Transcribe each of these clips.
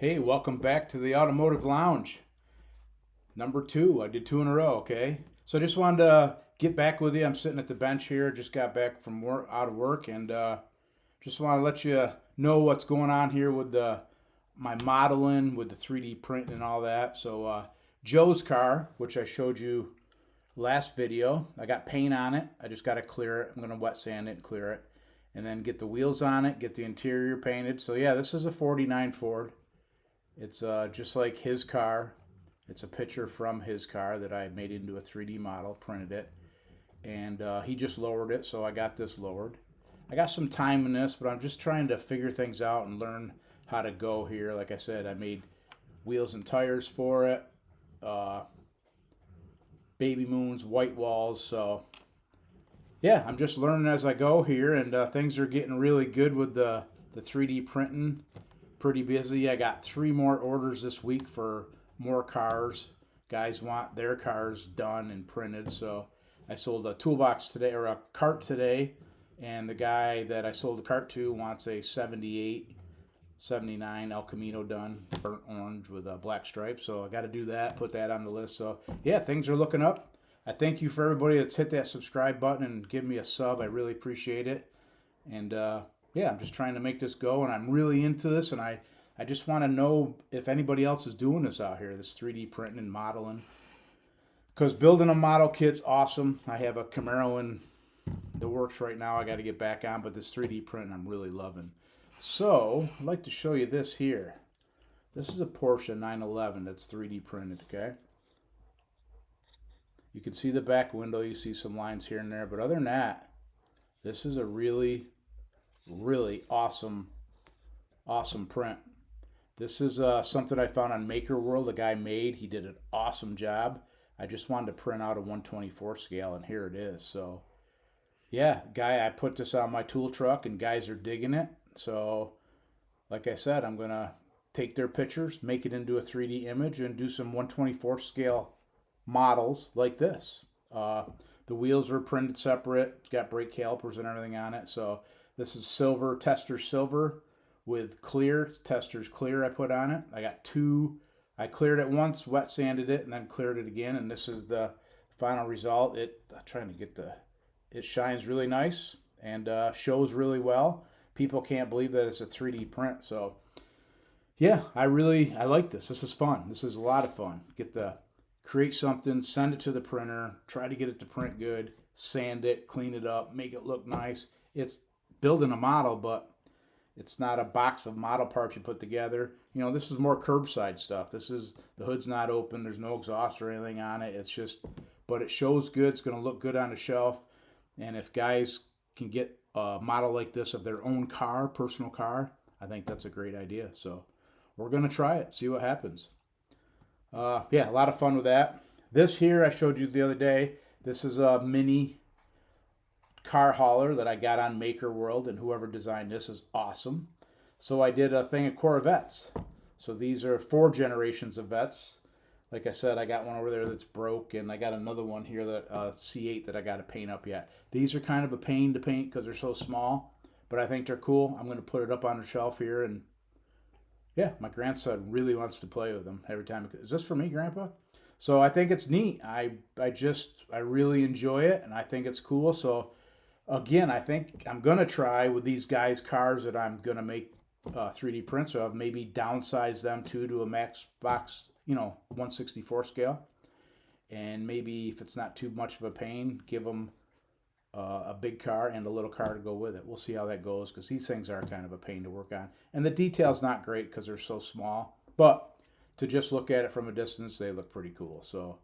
Hey, welcome back to the Automotive Lounge. Number two. I did two in a row, okay? So I just wanted to get back with you. I'm sitting at the bench here, just got back from work, out of work, and just want to let you know what's going on here with my modeling, with the 3D printing and all that. So Joe's car, which I showed you last video, I got paint on it. I just got to clear it. I'm going to wet sand it and clear it. And then get the wheels on it, get the interior painted. So yeah, this is a 49 Ford. It's just like his car. It's a picture from his car that I made into a 3D model, printed it, and he just lowered it, so I got this lowered. I got some time in this, but I'm just trying to figure things out and learn how to go here. Like I said, I made wheels and tires for it, uh, baby moons, white walls, so yeah, I'm just learning as I go here, and things are getting really good with the 3D printing. Pretty busy. I got 3 more orders this week for more cars. Guys want their cars done and printed, so I sold a toolbox today, or a cart today, and the guy that I sold the cart to wants a 78, 79 El Camino done, burnt orange with a black stripe, so I got to do that, put that on the list. So yeah, things are looking up. I thank you for everybody that's hit that subscribe button and give me a sub. I really appreciate it. And yeah, I'm just trying to make this go, and I'm really into this, and I just want to know if anybody else is doing this out here, this 3D printing and modeling. Because building a model kit's awesome. I have a Camaro in the works right now I got to get back on, but this 3D printing I'm really loving. So I'd like to show you this here. This is a Porsche 911 that's 3D printed, okay? You can see the back window, you see some lines here and there, but other than that, this is a really, really awesome print. This is something I found on Maker World. A guy made. He did an awesome job. I just wanted to print out a 124 scale, and here it is. So, yeah, I put this on my tool truck, and guys are digging it. So, like I said, I'm going to take their pictures, make it into a 3D image, and do some 124 scale models like this. The wheels are printed separate. It's got brake calipers and everything on it. So this is silver, tester silver with clear, testers clear I put on it. I got 2. I cleared it once, wet sanded it, and then cleared it again. And this is the final result. I'm trying to get it shines really nice and shows really well. People can't believe that it's a 3D print. So yeah, I like this. This is fun. This is a lot of fun. Create something, send it to the printer, try to get it to print good, sand it, clean it up, make it look nice. It's building a model, but it's not a box of model parts you put together. This is more curbside stuff. The hood's not open, there's no exhaust or anything on it. But it shows good, it's going to look good on the shelf. And if guys can get a model like this of their own car, personal car, I think that's a great idea. So we're going to try it, see what happens. Yeah, a lot of fun with that. This here I showed you the other day. This is a mini car hauler that I got on Maker World, and whoever designed this is awesome. So I did a thing of Corvettes. So these are 4 generations of vets. Like I said, I got one over there that's broke, and I got another one here, that C8, that I got to paint up yet. These are kind of a pain to paint because they're so small, but I think they're cool. I'm going to put it up on the shelf here, and yeah, my grandson really wants to play with them every time. Is this for me, Grandpa? So I think it's neat. I really enjoy it, and I think it's cool. So again, I think I'm gonna try with these guys' cars that I'm gonna make 3D prints of. Maybe downsize them to a max box, 164 scale, and maybe if it's not too much of a pain, give them a big car and a little car to go with it. We'll see how that goes, because these things are kind of a pain to work on. And the detail's not great because they're so small. But to just look at it from a distance, they look pretty cool. So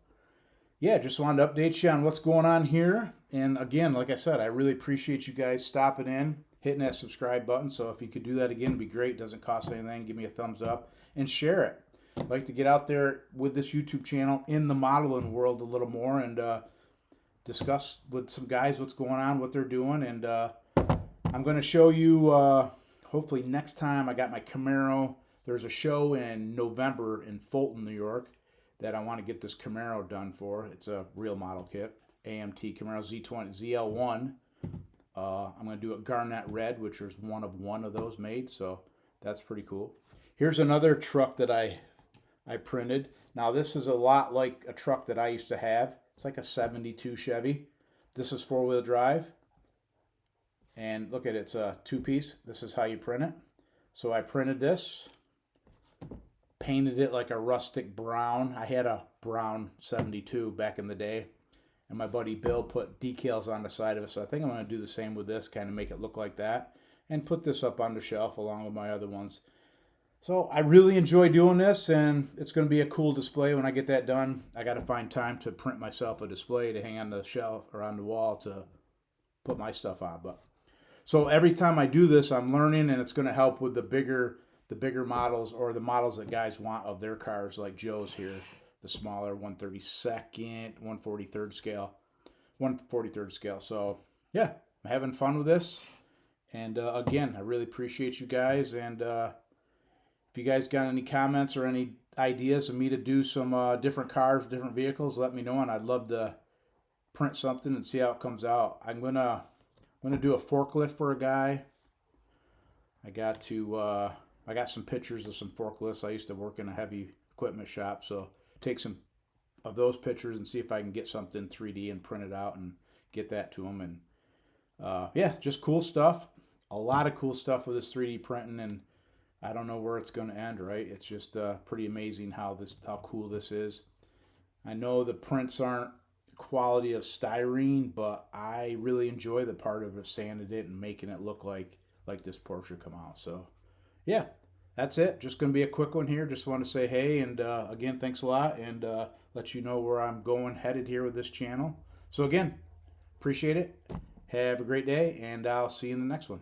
yeah, just wanted to update you on what's going on here. And again, like I said, I really appreciate you guys stopping in, hitting that subscribe button. So if you could do that again, it'd be great. It doesn't cost anything. Give me a thumbs up and share it. I'd like to get out there with this YouTube channel in the modeling world a little more, and discuss with some guys what's going on, what they're doing. And I'm going to show you, hopefully next time. I got my Camaro. There's a show in November in Fulton, New York, that I want to get this Camaro done for. It's a real model kit, AMT Camaro Z20 ZL1. I'm going to do a garnet red, which is one of those made, so that's pretty cool. Here's another truck that I printed. Now this is a lot like a truck that I used to have. It's like a 72 Chevy. This is 4-wheel drive. And look at it, it's a 2-piece. This is how you print it. So I printed this, painted it like a rustic brown. I had a brown 72 back in the day. And my buddy Bill put decals on the side of it. So I think I'm going to do the same with this, kind of make it look like that. And put this up on the shelf along with my other ones. So I really enjoy doing this, and it's going to be a cool display when I get that done. I got to find time to print myself a display to hang on the shelf or on the wall to put my stuff on. But so every time I do this, I'm learning, and it's going to help with the bigger models, or the models that guys want of their cars, like Joe's here, the smaller 132nd, 143rd scale. So yeah, I'm having fun with this, and again, I really appreciate you guys. And if you guys got any comments or any ideas of me to do some different cars, different vehicles, let me know, and I'd love to print something and see how it comes out. I'm gonna do a forklift for a guy. I got some pictures of some forklifts. I used to work in a heavy equipment shop, so take some of those pictures and see if I can get something 3D and print it out and get that to him. And yeah, just cool stuff. A lot of cool stuff with this 3D printing, and I don't know where it's going to end, right? It's just pretty amazing how cool this is. I know the prints aren't quality of styrene, but I really enjoy the part of sanding it and making it look like this Porsche come out. So yeah, that's it. Just going to be a quick one here. Just want to say hey, and again, thanks a lot, and let you know where I'm headed here with this channel. So again, appreciate it. Have a great day, and I'll see you in the next one.